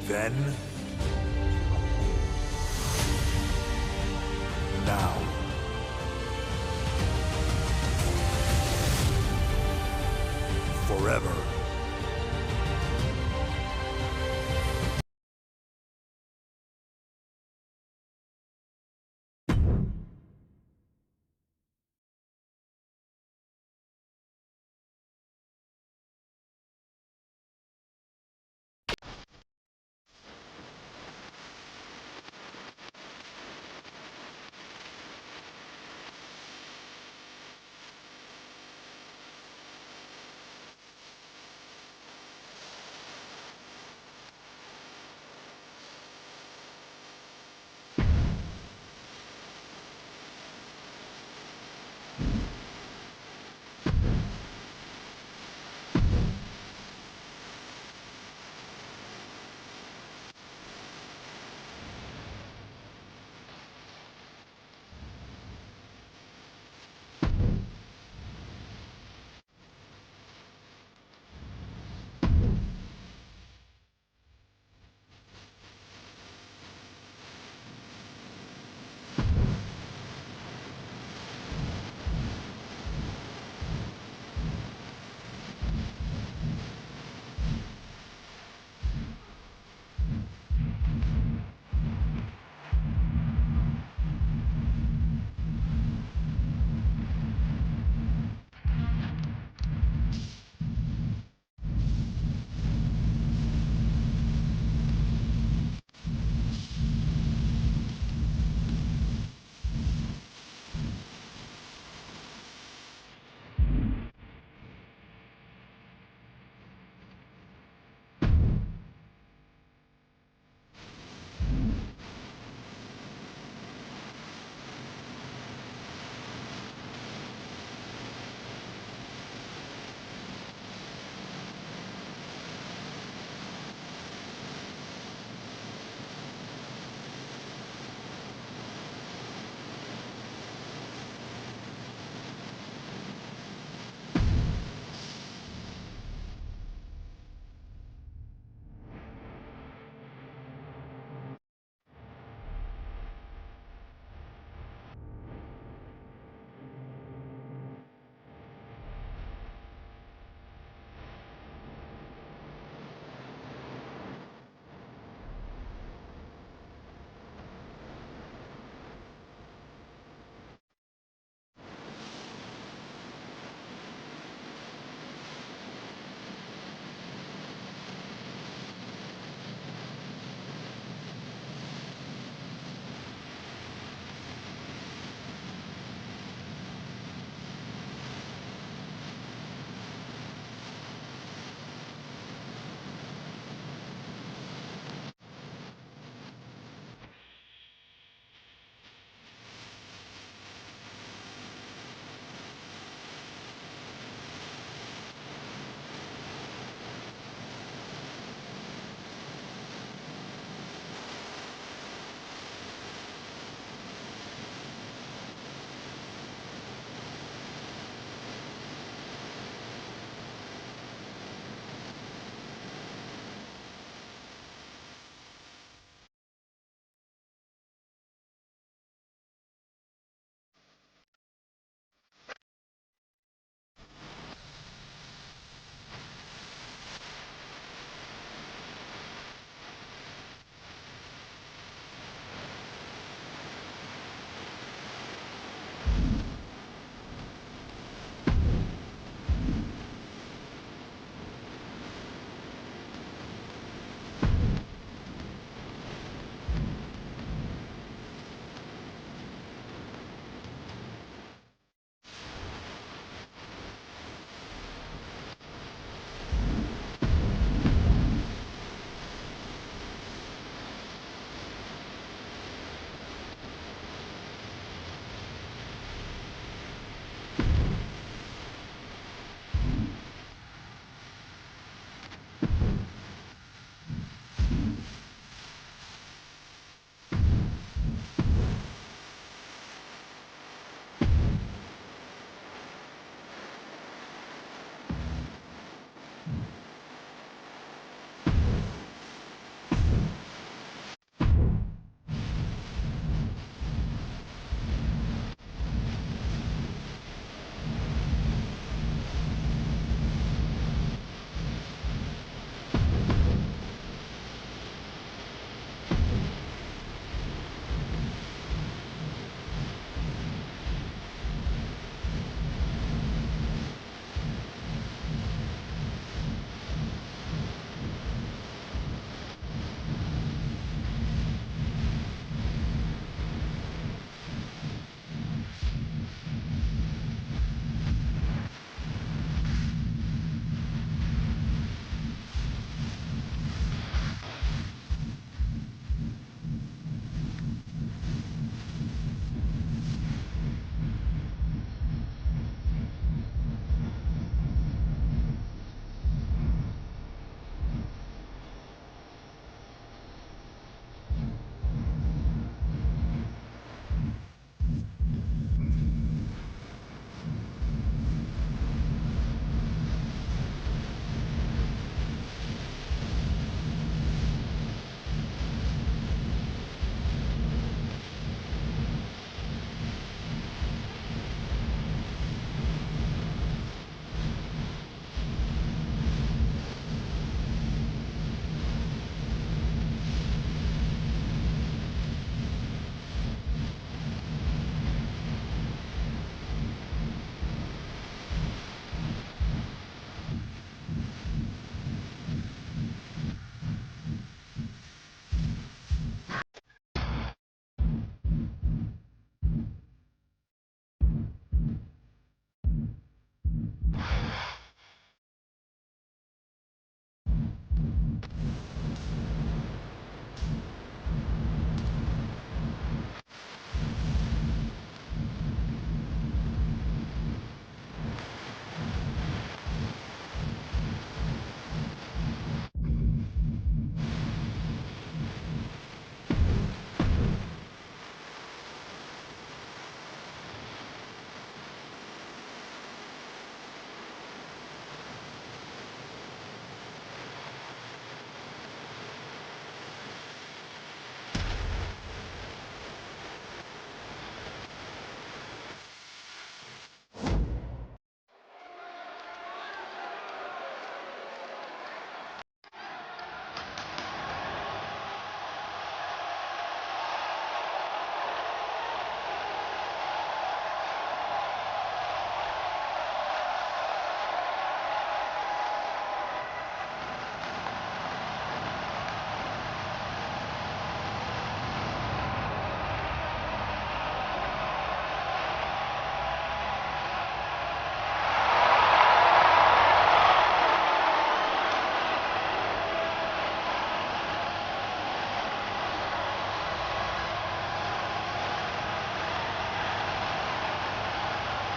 Then... now. Forever.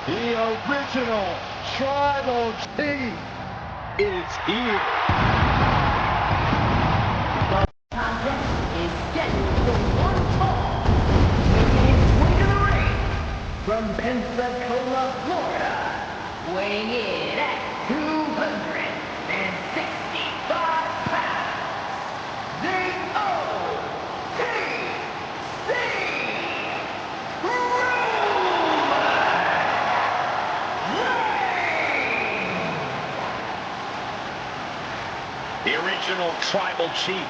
The original Tribal Chief is here. The contest is scheduled for one fall. Making his way to the ring from Pensacola, Florida, weighing in at 265 pounds, the OTC The original Tribal Chief.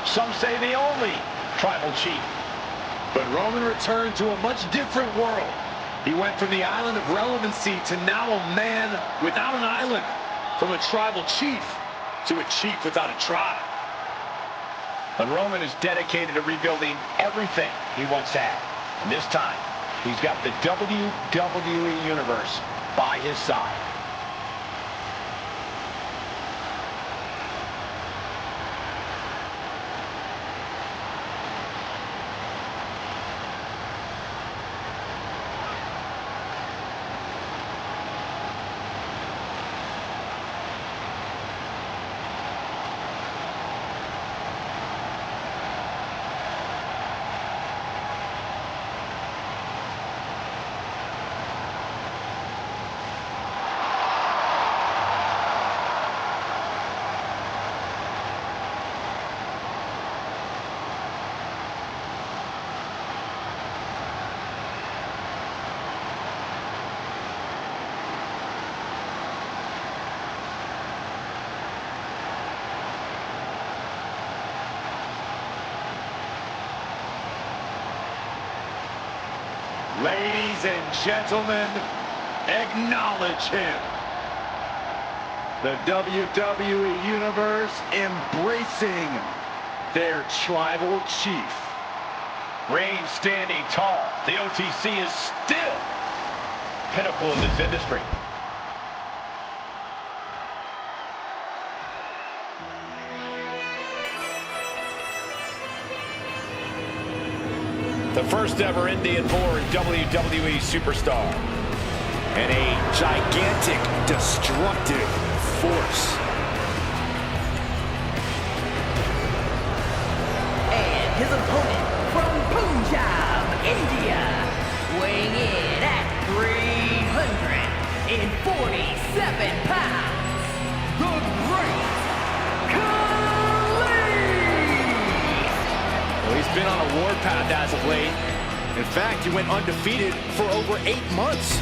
Some say the only Tribal Chief. But Roman returned to a much different world. He went from the island of relevancy to now a man without an island. From a Tribal Chief to a chief without a tribe. And Roman is dedicated to rebuilding everything he once had. And this time, he's got the WWE Universe by his side. Ladies and gentlemen, acknowledge him. The WWE Universe embracing their Tribal Chief. Reigns standing tall. The OTC is still pinnacle in this industry. The first ever Indian-born WWE superstar. And a gigantic, destructive force. And his opponent from Punjab, India, weighing in at 347 pounds, the Great Well, he's been on a warpath as of late. In fact, he went undefeated for over 8 months.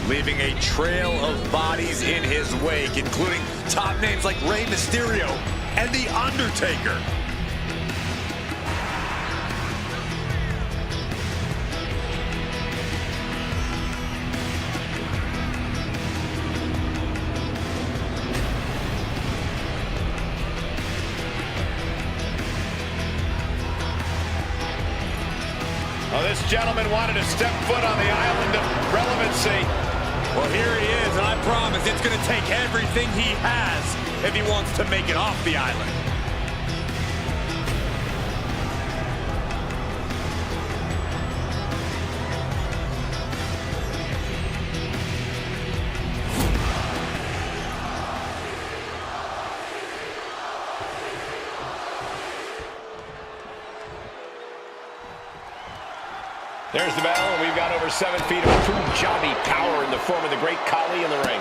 Leaving a trail of bodies in his wake, including top names like Rey Mysterio and The Undertaker. Well, this gentleman wanted to step foot on the island of relevancy. Well, here he is, and I promise it's going to take everything he has if he wants to make it off the island. There's the bell, and we've got over 7 feet of Punjabi power in the form of the great Khali in the ring.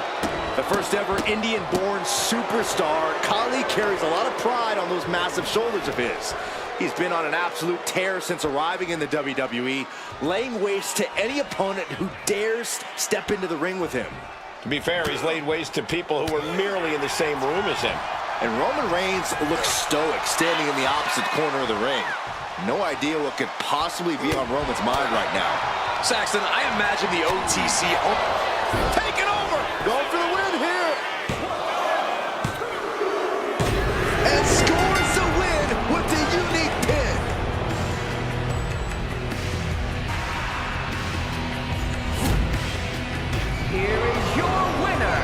The first ever Indian-born superstar, Khali carries a lot of pride on those massive shoulders of his. He's been on an absolute tear since arriving in the WWE, laying waste to any opponent who dares step into the ring with him. To be fair, he's laid waste to people who were merely in the same room as him. And Roman Reigns looks stoic, standing in the opposite corner of the ring. No idea what could possibly be on Roman's mind right now. Saxton, I imagine the OTC taking over. Going for the win here. And scores the win with the unique pin. Here is your winner,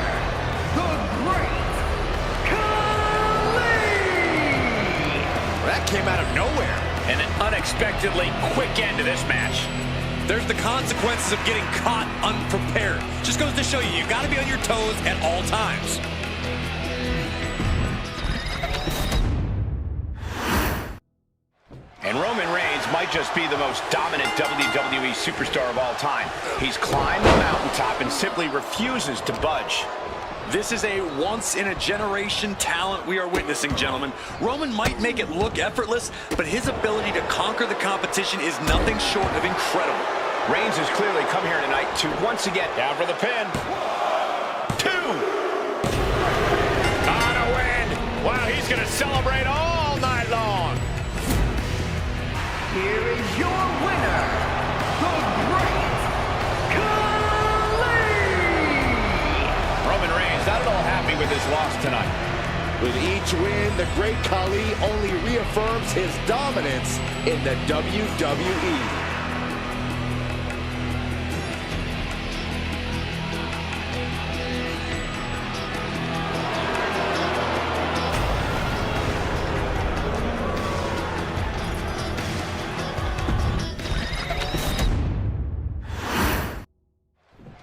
the Great Khali! That came out of nowhere. And an unexpectedly quick end to this match. There's the consequences of getting caught unprepared. Just goes to show you, you got to be on your toes at all times. And Roman Reigns might just be the most dominant WWE superstar of all time. He's climbed the mountaintop and simply refuses to budge. This is a once-in-a-generation talent we are witnessing, gentlemen. Roman might make it look effortless, but his ability to conquer the competition is nothing short of incredible. Reigns has clearly come here tonight to once again down for the pin. 2. On a win. Wow, he's going to celebrate all night long. Here is your winner, the Great Khali! Roman Reigns not at all happy with his loss tonight. With each win, the Great Khali only reaffirms his dominance in the WWE.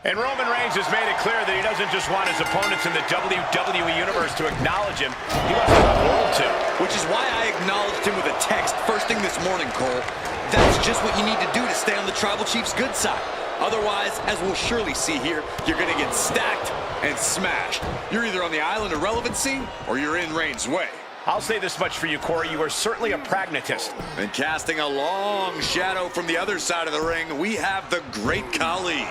And Roman Reigns has made it clear that he doesn't just want his opponents in the WWE Universe to acknowledge him. He wants the world to. Which is why I acknowledged him with a text first thing this morning, Cole. That's just what you need to do to stay on the Tribal Chief's good side. Otherwise, as we'll surely see here, you're going to get stacked and smashed. You're either on the island of relevancy or you're in Reigns' way. I'll say this much for you, Corey. You are certainly a pragmatist. And casting a long shadow from the other side of the ring, we have the Great Khali.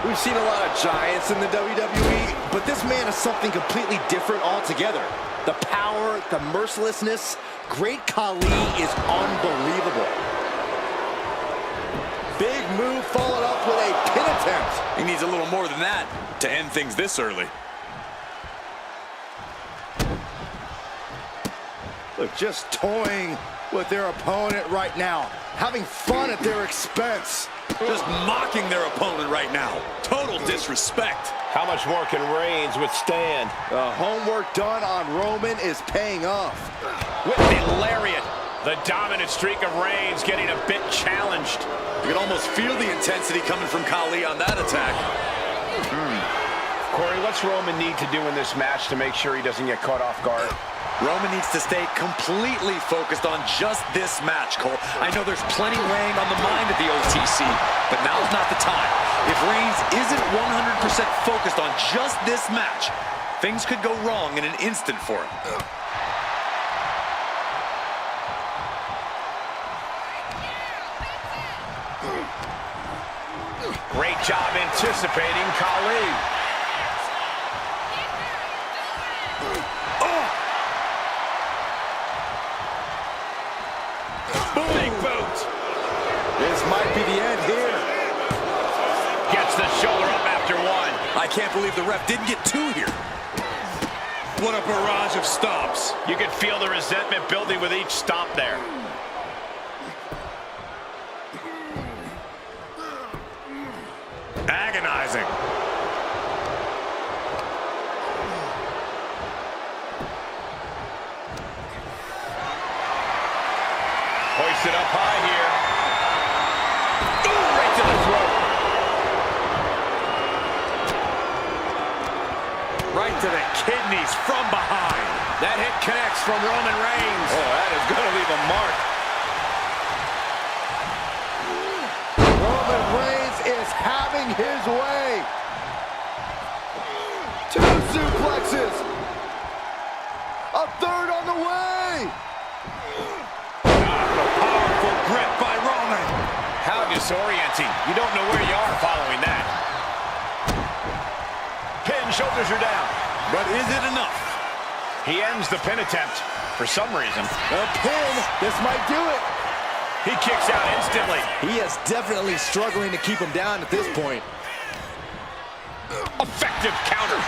We've seen a lot of giants in the WWE, but this man is something completely different altogether. The power, the mercilessness, Great Khali is unbelievable. Big move followed up with a pin attempt. He needs a little more than that to end things this early. Look, just toying with their opponent right now, having fun at their expense. Just mocking their opponent right now. Total disrespect. How much more can Reigns withstand? The homework done on Roman is paying off. With the lariat, the dominant streak of Reigns getting a bit challenged. You can almost feel the intensity coming from Khali on that attack. Corey, what's Roman need to do in this match to make sure he doesn't get caught off guard? Roman needs to stay completely focused on just this match, Cole. I know there's plenty weighing on the mind of the OTC, but now's not the time. If Reigns isn't 100% focused on just this match, things could go wrong in an instant for him. Great job anticipating Khali. Big boot. This might be the end here. Gets the shoulder up after 1. I can't believe the ref didn't get 2 here. What a barrage of stomps. You could feel the resentment building with each stomp there. Agonizing. Hoisted up high here. Ooh, right to the throat. Right to the kidneys from behind. That hit connects from Roman Reigns. Oh, that is going to leave a mark. Roman Reigns is having his way. 2 suplexes. A third on the way. Powerful grip by Roman. How disorienting. You don't know where you are following that. Pin, shoulders are down. But is it enough? He ends the pin attempt for some reason. A pin. This might do it. He kicks out instantly. He is definitely struggling to keep him down at this point. Effective counter.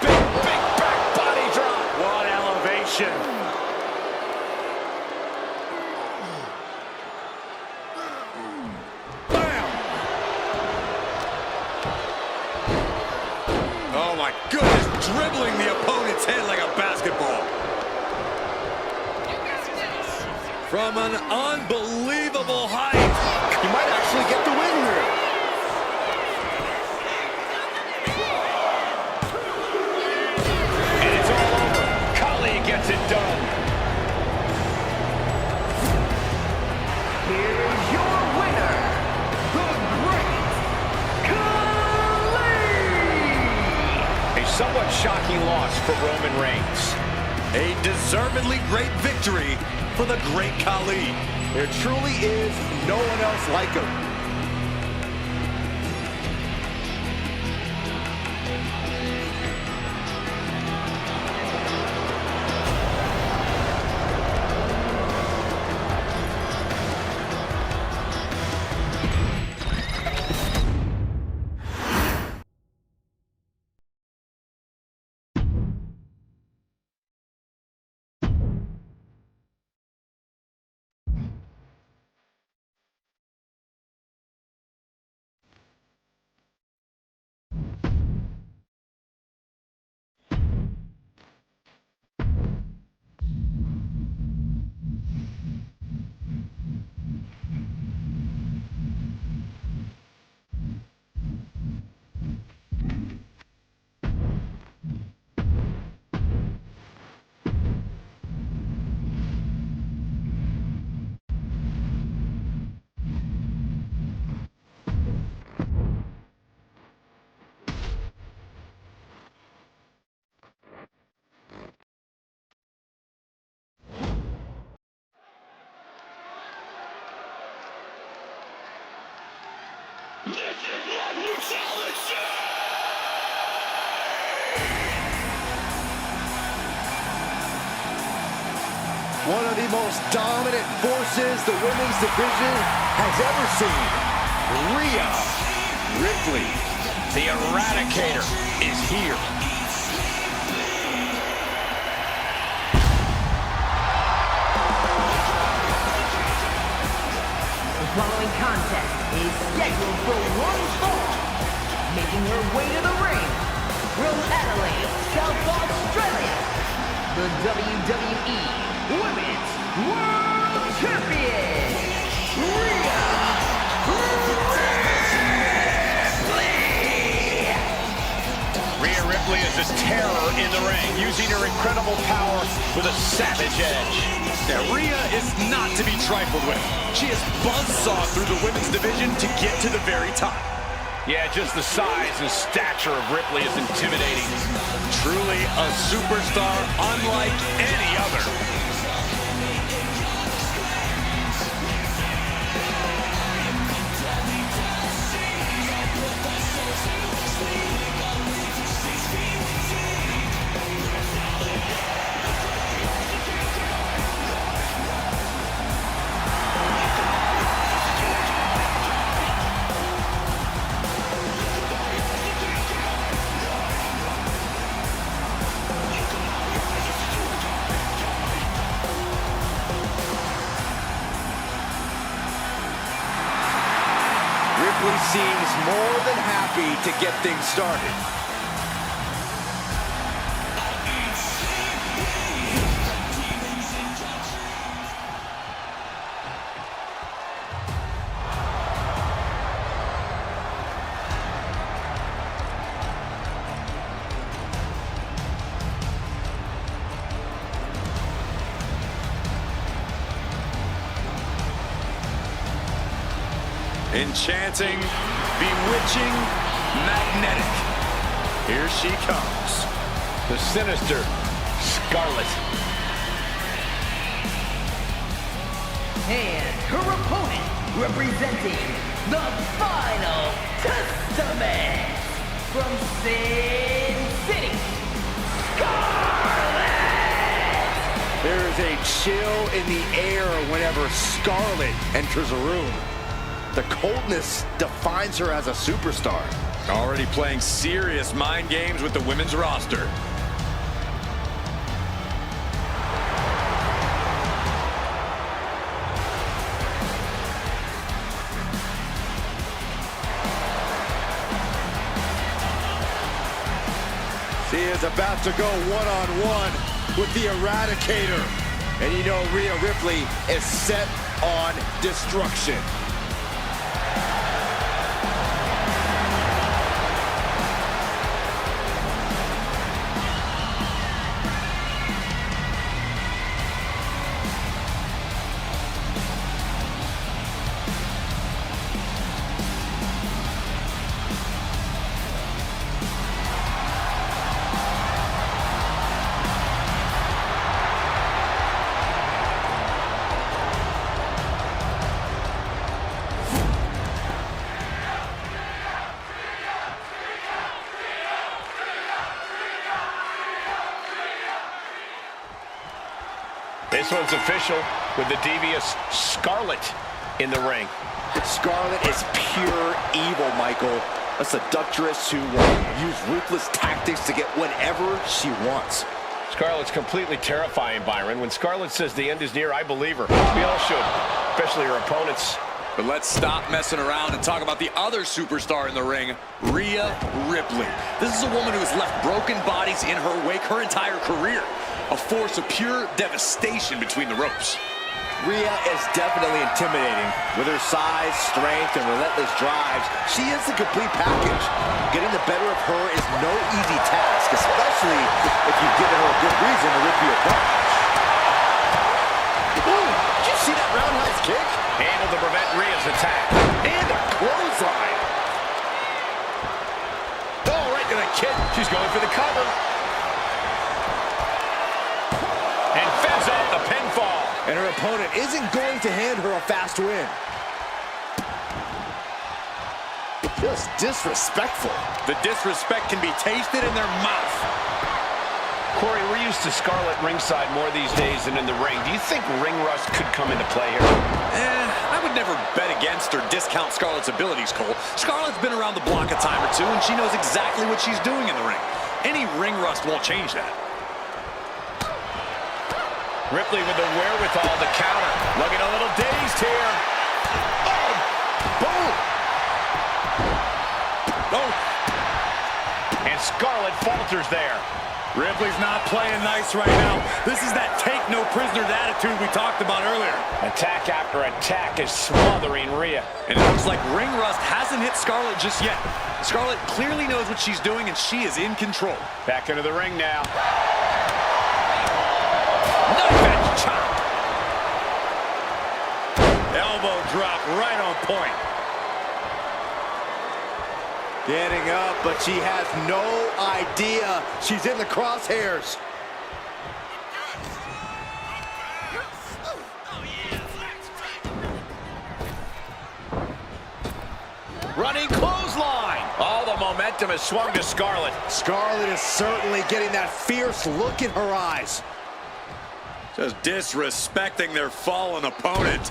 Big back body drop. What elevation. Bam! Oh my goodness, dribbling the opponent's head like a basketball. from an unbelievable height. He might actually get the win here. And it's all over. Khali gets it done. Here is your winner, the Great Khali! A somewhat shocking loss for Roman Reigns. A deservedly great victory for the Great Khali. There truly is no one else like him. One of the most dominant forces the women's division has ever seen. Rhea Ripley. The Eradicator is here. The following contest is scheduled for one fall. Making her way to the ring from Adelaide, South Australia, the WWE Women's World Champion, Rhea Ripley! Rhea Ripley is a terror in the ring, using her incredible power with a savage edge. Now, Rhea is not to be trifled with. She has buzzsawed through the women's division to get to the very top. Yeah, just the size and stature of Ripley is intimidating. Truly a superstar unlike any other. Ripley seems more than happy to get things started. Enchanting, bewitching, magnetic. Here she comes. The sinister Scarlet. And her opponent, representing the Final Testament from Sin City, Scarlet! There is a chill in the air whenever Scarlet enters a room. The coldness defines her as a superstar. Already playing serious mind games with the women's roster. She is about to go one-on-one with the Eradicator. And you know Rhea Ripley is set on destruction. This one's official with the devious Scarlett in the ring. Scarlett is pure evil, Michael. A seductress who will use ruthless tactics to get whatever she wants. Scarlett's completely terrifying, Byron. When Scarlett says the end is near, I believe her. We all should, especially her opponents. But let's stop messing around and talk about the other superstar in the ring, Rhea Ripley. This is a woman who has left broken bodies in her wake her entire career. A force of pure devastation between the ropes. Rhea is definitely intimidating. With her size, strength, and relentless drives, she is the complete package. Getting the better of her is no easy task, especially if you've given her a good reason to rip you apart. Ooh, did you see that roundhouse kick? Able to prevent Rhea's attack. And a clothesline. Oh, right to the kid. She's going for the cover. And fends off the pinfall. And her opponent isn't going to hand her a fast win. Just disrespectful. The disrespect can be tasted in their mouth. Corey, we're used to Scarlett ringside more these days than in the ring. Do you think ring rust could come into play here? I would never bet against or discount Scarlett's abilities, Cole. Scarlett's been around the block a time or two, and she knows exactly what she's doing in the ring. Any ring rust won't change that. Ripley with the wherewithal to counter. Looking a little dazed here. Oh, boom. Oh. And Scarlett falters there. Ripley's not playing nice right now. This is that take no prisoners attitude we talked about earlier. Attack after attack is smothering Rhea. And it looks like ring rust hasn't hit Scarlett just yet. Scarlett clearly knows what she's doing, and she is in control. Back into the ring now. Knife edge chop. Elbow drop right on point. Getting up, but she has no idea she's in the crosshairs. Running clothesline. All the momentum has swung to Scarlett. Scarlett is certainly getting that fierce look in her eyes. Just disrespecting their fallen opponent.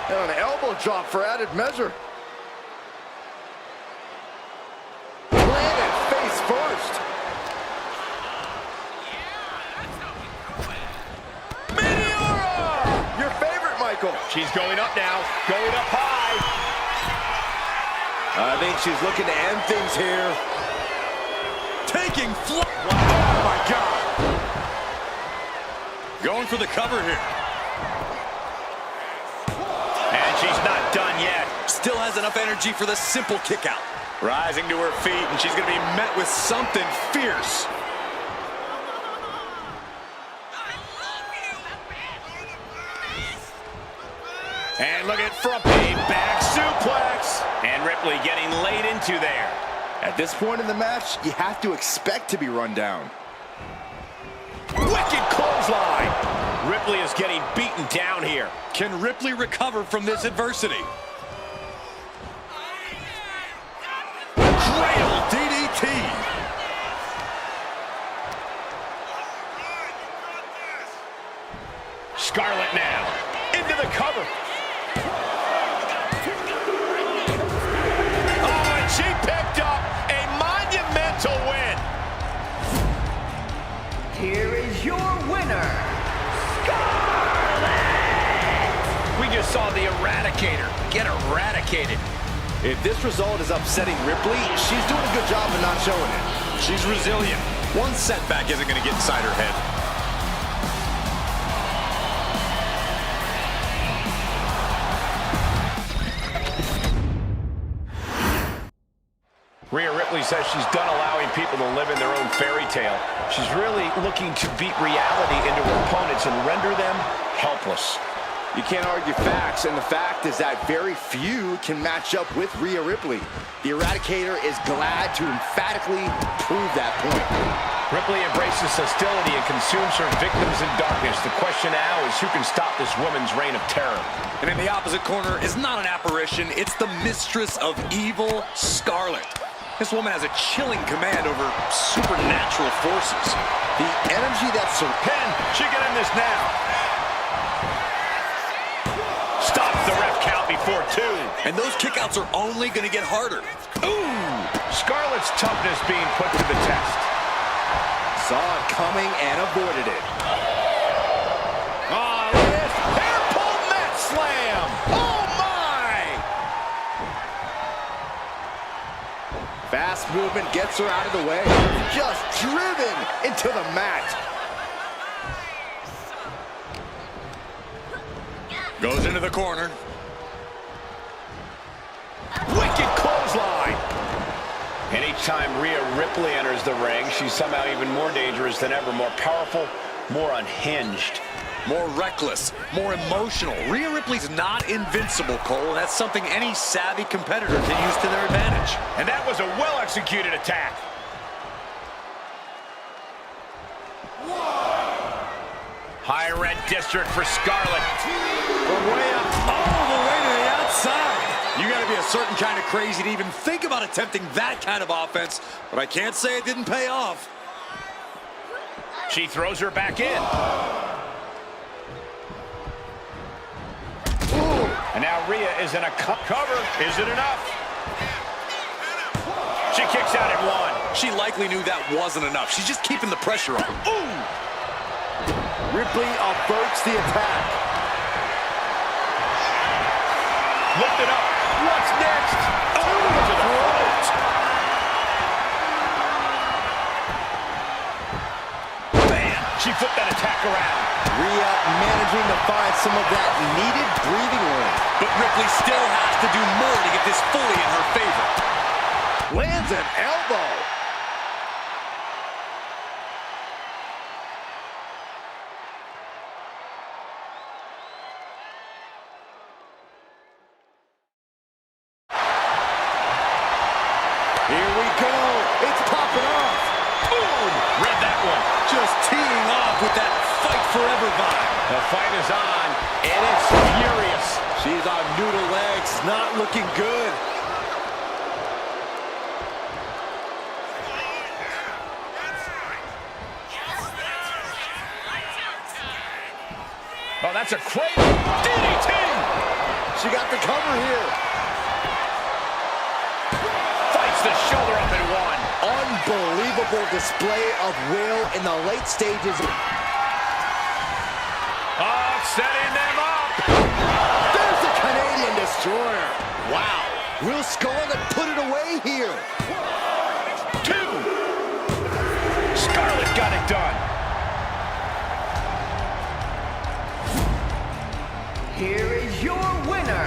And an elbow drop for added measure. Landed face first. Meteora! Your favorite, Michael. She's going up now. Going up high. I think she's looking to end things here. Taking flight. Oh, my God. Going for the cover here. And she's not done yet. Still has enough energy for the simple kick out. Rising to her feet, and she's going to be met with something fierce. And look at front pay back suplex. And Ripley getting laid into there. At this point in the match, you have to expect to be run down. Wicked clothesline. Ripley is getting beaten down here. Can Ripley recover from this adversity? Cradle DDT. Scarlett now into the cover. Oh, and she picked up a monumental win. Here is your winner, Scarlett! We just saw the Eradicator get eradicated. If this result is upsetting Ripley, she's doing a good job of not showing it. She's resilient. One setback isn't going to get inside her head. Ripley says she's done allowing people to live in their own fairy tale. She's really looking to beat reality into her opponents and render them helpless. You can't argue facts, and the fact is that very few can match up with Rhea Ripley. The Eradicator is glad to emphatically prove that point. Ripley embraces hostility and consumes her victims in darkness. The question now is who can stop this woman's reign of terror. And in the opposite corner is not an apparition, it's the mistress of evil, Scarlet. This woman has a chilling command over supernatural forces. The energy that's so Pin, she can end this now. Stops the ref count before 2. And those kickouts are only going to get harder. Ooh! Scarlett's toughness being put to the test. saw it coming and avoided it. Oh, look at this. Hair pull mat slam. Oh, my! Fast movement gets her out of the way. Just driven into the mat. Goes into the corner. Wicked clothesline. Anytime Rhea Ripley enters the ring, she's somehow even more dangerous than ever. More powerful, more unhinged. More reckless, more emotional. Rhea Ripley's not invincible, Cole, and that's something any savvy competitor can use to their advantage. And that was a well-executed attack. High red district for Scarlett. From way up, all the way to the outside. You gotta be a certain kind of crazy to even think about attempting that kind of offense, but I can't say it didn't pay off. She throws her back in. Ooh. And now Rhea is in a cover. Is it enough? She kicks out at 1. She likely knew that wasn't enough. She's just keeping the pressure on. Ooh! Ripley averts the attack. Lift it up. What's next? Oh, to the throat. Bam! She flipped that attack around. Rhea managing to find some of that needed breathing room. But Ripley still has to do more to get this fully in her favor. Lands an elbow. Here we go. It's popping off. Boom! Read that one. Just teeing off with that fight forever vibe. The fight is on, and it's furious. She's on noodle legs, not looking good. Oh, that's a crazy DDT! She got the cover here. Fights the shoulder up at 1. Unbelievable display of will in the late stages. Oh, setting them up. There's the Canadian Destroyer. Wow. Will Scarlett put it away here? 2. Scarlett got it done. Here is your winner,